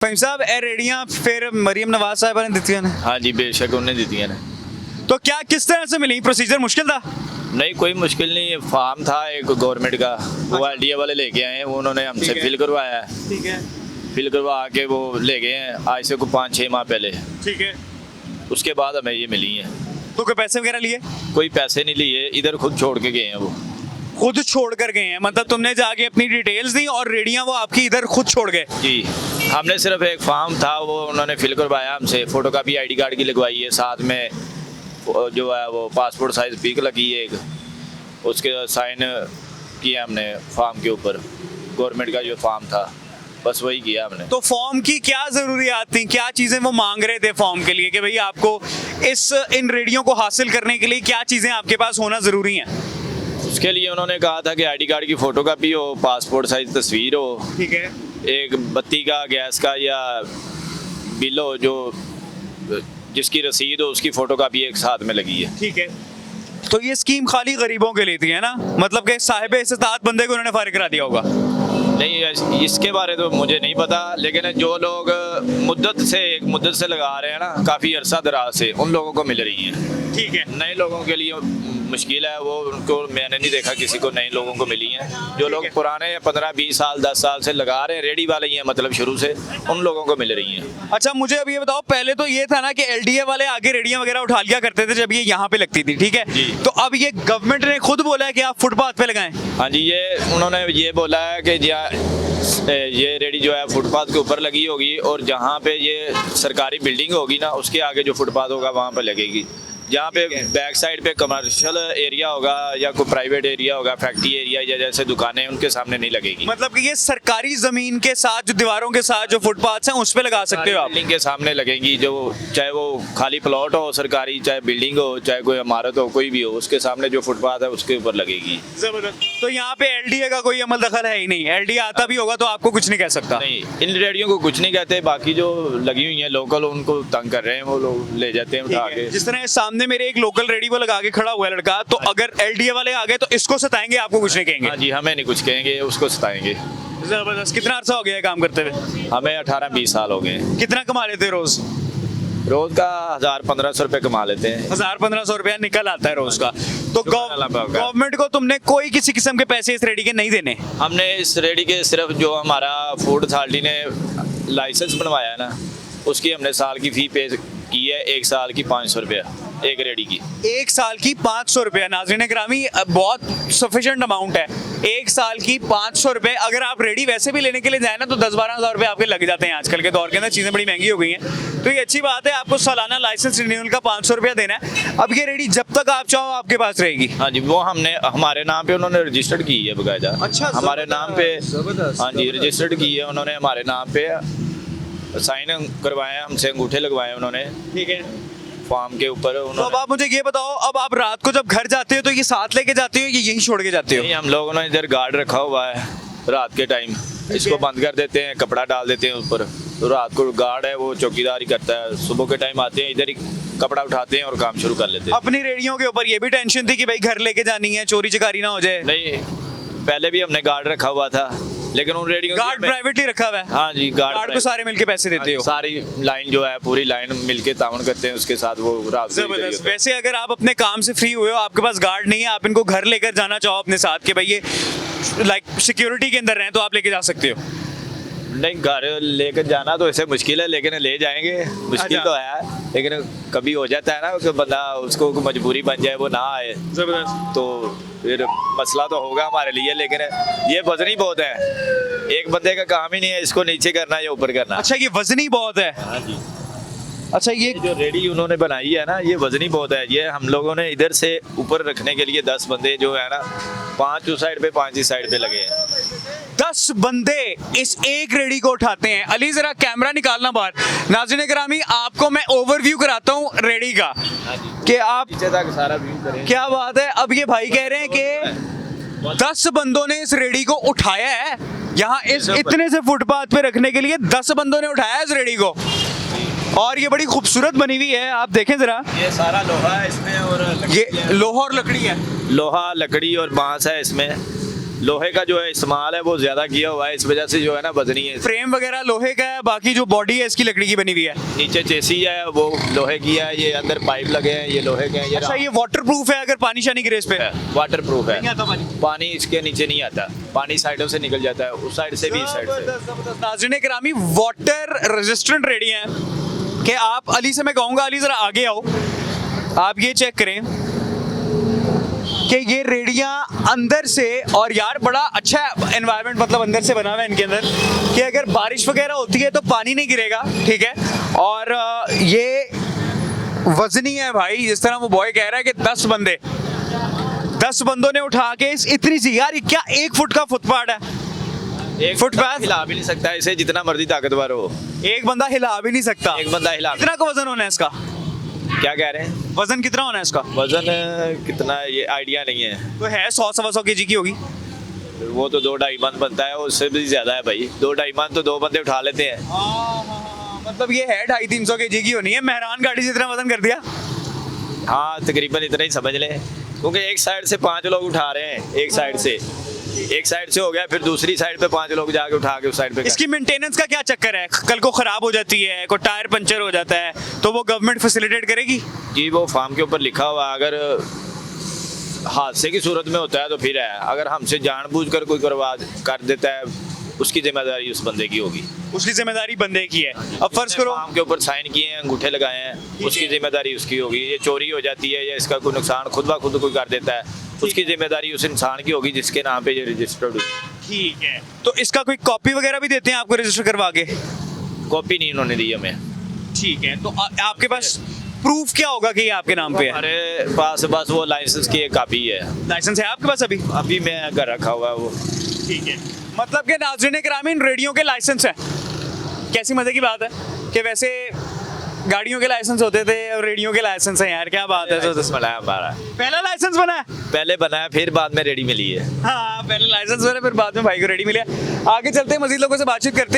फहीम साहब ए रेडियां फिर मरीम नवाज साहब ने दी ने हाँ जी बेशक उन्हें दी थी ने। तो क्या किस तरह से मिली? प्रोसीजर मुश्किल था? नहीं कोई मुश्किल नहीं, फार्म था एक गवर्नमेंट का, वो एलडीए वाले लेके आए हैं, वो उन्होंने हमसे फिल करवाया है। ठीक है, फिल करवा के वो ले गए हैं आज से कोई 5-6 माह पहले। ठीक है। उसके बाद हमें ये मिली है। तो कोई पैसे वगैरह लिए? कोई पैसे नहीं लिए, इधर खुद छोड़ के गए हैं वो। खुद छोड़ कर गए हैं? मतलब तुमने जाके अपनी डिटेल्स दी और रेडियां वो आपकी इधर खुद छोड़ गए? जी, हमने सिर्फ एक फॉर्म था वो उन्होंने फिल करवाया हमसे, फोटो कापी आईडी कार्ड की लगवाई है, साथ में जो है वो पासपोर्ट साइज पिक लगी है एक, उसके साइन किया हमने फॉर्म के ऊपर, गवर्नमेंट का जो फॉर्म था बस वही किया हमने। तो फॉर्म की क्या जरूरियात थी, क्या चीजें वो मांग रहे थे फॉर्म के लिए कि भाई आपको इन रेडियो को हासिल करने के लिए क्या चीजें आपके पास होना जरूरी है? उसके लिए उन्होंने कहा था कि आईडी कार्ड की फोटो कापी हो, पासपोर्ट साइज तस्वीर हो, ठीक है, एक बत्ती का गैस का या बिल हो, जो जिसकी रसीद हो उसकी फोटो कापी एक साथ में लगी है। ठीक है। तो ये स्कीम खाली गरीबों के लिए थी है ना? मतलब कि साहिब इस्तात बंदे को उन्होंने फारिग करा दिया होगा? नहीं इसके बारे तो मुझे नहीं पता, लेकिन जो लोग मुद्दत से लगा रहे हैं ना, काफ़ी अरसा दराज से, उन लोगों को मिल रही हैं। ठीक है। नए लोगों के लिए मुश्किल है, वो उनको मैंने नहीं देखा किसी को, नए लोगों को मिली हैं। जो लोग पुराने 15-20 साल 10 साल से लगा रहे हैं, रेडी वाले ही हैं मतलब शुरू से, उन लोगों को मिल रही हैं। अच्छा मुझे अब ये बताओ, पहले तो ये था ना कि एलडीए वाले आगे रेडियां वगैरह उठा लिया करते थे जब ये यहाँ पे लगती थी, ठीक है? तो अब ये गवर्नमेंट ने खुद बोला है कि आप फुटपाथ पे लगाएं? हाँ जी, ये उन्होंने ये बोला है कि ये रेडी जो है फुटपाथ के ऊपर लगी होगी, और जहाँ पे ये सरकारी बिल्डिंग होगी ना उसके आगे जो फुटपाथ होगा वहाँ पे लगेगी। जहाँ पे बैक साइड पे कमर्शियल एरिया होगा या कोई प्राइवेट एरिया होगा, फैक्ट्री एरिया या जैसे दुकानें, उनके सामने नहीं लगेगी। मतलब कि ये सरकारी जमीन के साथ जो दीवारों के साथ जो फुटपाथ हैं उस पे लगा सकते हो आप? बिल्डिंग के सामने लगेंगी, जो चाहे वो खाली प्लॉट हो सरकारी, चाहे बिल्डिंग हो, चाहे कोई इमारत हो, कोई भी हो, उसके सामने जो फुटपाथ है उसके ऊपर लगेगी। जबरदस्त। तो यहाँ पे एलडीए का कोई अमल दखल है ही नहीं? एलडीए आता भी होगा तो आपको कुछ नहीं कह सकता? नहीं, इन रेडियो को कुछ नहीं कहते, बाकी जो लगी हुई है लोकल उनको तंग कर रहे हैं, वो लोग ले जाते हैं उठा के। जिस तरह सामने मेरे एक लोकल रेडियो लगा के खड़ा हुआ है लड़का, तो अगर एलडीए वाले आ गए तो इसको सताएंगे, आपको कुछ नहीं कहेंगे? हाँ जी, हमें नहीं कुछ कहेंगे, उसको सताएंगे। जबरदस्त। कितना अर्सा हो गया है काम करते हुए? हमें 18-20 साल हो गए। कितना कमा लेते हैं रोज? रोज का 1000-1500 रुपए कमा लेते हैं। 1000-1500 रुपया निकल आता है रोज का। तो गवर्नमेंट को तुमने कोई किसी किस्म के पैसे इस रेडी के नहीं देने? हमने इस रेडी के सिर्फ जो हमारा फूड अथॉरिटी ने लाइसेंस बनवाया है ना, उसकी हमने साल की फी पे की है, 1 साल की 500 रुपया एक रेडी की। 1 साल की 500 रुपया, नाज़रीन ग्रामी बहुत सफिशिएंट अमाउंट है। 1 साल की 500 रुपए। अगर आप रेडी वैसे भी लेने के लिए जाए ना तो 10-12 हज़ार रुपए आपके लग जाते हैं। आजकल के दौर के अंदर चीज़ें बड़ी महंगी हो गई हैं, तो ये अच्छी बात है। आपको सालाना लाइसेंस रिन्यूअल का 500 रुपया देना है। अब ये रेडी जब तक आप चाहो आपके पास रहेगी? हाँ जी, वो हमने हमारे नाम पे उन्होंने रजिस्टर्ड की है बकायदा। अच्छा, हमारे नाम पे। हाँ जी, रजिस्टर्ड की है उन्होंने हमारे नाम पे, साइन करवाए हमसे, अंगूठे लगवाए उन्होंने, ठीक है, फॉर्म के ऊपर। तो अब आप मुझे ये बताओ, अब आप रात को जब घर जाते हो तो ये साथ लेके जाते हो या यहीं छोड़ के जाते हो? नहीं, हम लोगों ने इधर गार्ड रखा हुआ है, रात के टाइम इसको बंद कर देते हैं, कपड़ा डाल देते हैं ऊपर, तो रात को गार्ड है वो चौकीदारी करता है। सुबह के टाइम आते हैं, इधर ही कपड़ा उठाते हैं और काम शुरू कर लेते हैं। अपनी रेडियो के ऊपर ये भी टेंशन थी कि भाई घर लेके जानी है, चोरी चकारी ना हो जाए? नहीं, पहले भी हमने गार्ड रखा हुआ था, लेकिन उन रेडियो गार्ड प्राइवेटली रखा हुआ है? हाँ जी, गार्ड को सारे मिलके पैसे देते हो? सारी लाइन जो है पूरी लाइन मिलके तावन करते हैं, उसके साथ वो रात। जबरदस्त। वैसे अगर आप अपने काम से फ्री हुए हो, आपके पास गार्ड नहीं है, आप इनको घर लेकर जाना चाहो अपने साथ कि भाई ये लाइक सिक्योरिटी के अंदर रहें, तो आप लेके जा सकते हो? नहीं, घर लेकर जाना तो ऐसे मुश्किल है, लेकिन ले जाएंगे। मुश्किल अच्छा। तो है, लेकिन कभी हो जाता है ना कि बंदा उसको मजबूरी बन जाए वो ना आए, जबरदस्त। तो फिर मसला तो होगा हमारे लिए। लेकिन ये वजनी बहुत है, एक बंदे का काम ही नहीं है इसको नीचे करना या ऊपर करना। अच्छा, ये वजनी बहुत है? हाँ जी। अच्छा, ये जो रेडी उन्होंने बनाई है ना, ये वजनी बहुत है। ये हम लोगों ने इधर से ऊपर रखने के लिए 10 बंदे जो है ना, 5 उस साइड पे 5 इस साइड पे लगे हैं। 10 बंदे इस एक रेडी को उठाते हैं। अली जरा कैमरा निकालना बाहर। नाज़रीन ग्रामी, आपको मैं ओवरव्यू कराता हूँ रेडी का कि आप नीचे तक सारा व्यू करें। क्या बात है। अब ये भाई कह रहे हैं कि 10 बंदों ने इस रेडी को उठाया है। यहाँ इस इतने से फुटपाथ पे रखने के लिए 10 बंदों ने उठाया इस रेडी को, और ये बड़ी खूबसूरत बनी हुई है। आप देखें जरा, ये सारा लोहा है इसमें, और ये लोहा और लकड़ी है। लोहा, लकड़ी और बांस है इसमें। लोहे का जो है इस्तेमाल है वो ज़्यादा किया हुआ है, इस वजह से जो है ना वजनी है। फ्रेम वगैरह लोहे का है, बाकी जो बॉडी है इसकी लकड़ी की बनी हुई है। नीचे चेसी है वो लोहे की है, ये अंदर पाइप लगे हैं ये लोहे के हैं। अच्छा, ये वाटर प्रूफ है, अगर पानी शानी गिरे इस पे? वाटर प्रूफ है, नहीं आता पानी? पानी इसके नीचे नहीं आता, पानी साइडों से निकल जाता है, उस साइड से भी इस साइड से। नाज़रीन किरामी, वाटर रेजिस्टेंट रेडी हैं कि आप अली से मैं कहूँगा, अली ज़रा आगे आओ, आप ये चेक करें कि ये रेडियां अंदर से, और यार बड़ा अच्छा एनवायरनमेंट मतलब अंदर से बना हुआ है इनके अंदर, कि अगर बारिश वगैरह होती है तो पानी नहीं गिरेगा, ठीक है। और ये वजनी है भाई, जिस तरह वो बॉय कह रहा है कि 10 बंदों ने उठा के इतनी सी, यार ये क्या 1 फुट का फुटपाथ है? एक फुटपाथ हिला भी नहीं सकता इसे, जितना मर्जी ताकतवर हो, एक बंदा हिला भी नहीं सकता। एक बंदा हिला। कितना का वजन होना है इसका? क्या कह रहे हैं? वजन कितना होना है इसका? वजन कितना ये आइडिया नहीं है। तो है 100-125 kg की होगी। वो तो 2-2.5 मन बनता है, उससे भी ज्यादा है भाई। 2-2.5 मन तो 2 बंदे उठा लेते हैं। मतलब ये है 250-300 kg की होनी है। मेहरान गाड़ी से इतना वजन कर दिया? हाँ तकरीबन इतना ही समझ लें, क्योंकि एक साइड से 5 लोग उठा रहे हैं, एक साइड से हो गया, फिर दूसरी साइड पे 5 लोग जाके उठा के उस साइड पे। इसकी मेंटेनेंस का क्या चक्कर है? कल को खराब हो जाती है, कोई टायर पंचर हो जाता है, तो वो गवर्नमेंट फैसिलिटेट करेगी? जी वो फार्म के ऊपर लिखा हुआ है, अगर हादसे की सूरत में होता है तो फिर है, अगर हमसे जानबूझकर कोई करवा कर देता है उसकी जिम्मेदारी उस बंदे की होगी। उसकी जिम्मेदारी बंदे की है। अब फर्ज करो फार्म के ऊपर साइन किए हैं, अंगूठे लगाए हैं, उसकी जिम्मेदारी उसकी होगी। ये चोरी हो जाती है या इसका कोई नुकसान खुद ब खुद कोई कर देता है, उसकी जिम्मेदारी उस इंसान की होगी जिसके नाम पे ये रजिस्टर्ड हुई। ठीक है, तो इसका कोई कॉपी वगैरह भी देते हैं आपको रजिस्टर करवा के? कॉपी नहीं उन्होंने दी हमें। ठीक है, तो आपके पास प्रूफ क्या होगा कि ये आपके नाम पे है? हमारे पास बस वो लाइसेंस की एक कॉपी है। लाइसेंस है आपके पास अभी? अभी मैं घर रखा हुआ है वो। ठीक है, मतलब कि नाज़रीन किरामी रेडियो के लाइसेंस हैं। कैसी मजे की बात है कि वैसे गाड़ियों के लाइसेंस होते थे और रेडियो के लाइसेंस हैं, यार क्या बात है। लाइसेंस बना है हमारा, पहला लाइसेंस बना है? पहले बना है फिर बाद में रेडी मिली है। हाँ, पहले लाइसेंस बना फिर बाद में भाई को रेडी मिला। आगे चलते हैं, मजीद लोगों से बातचीत करते हैं।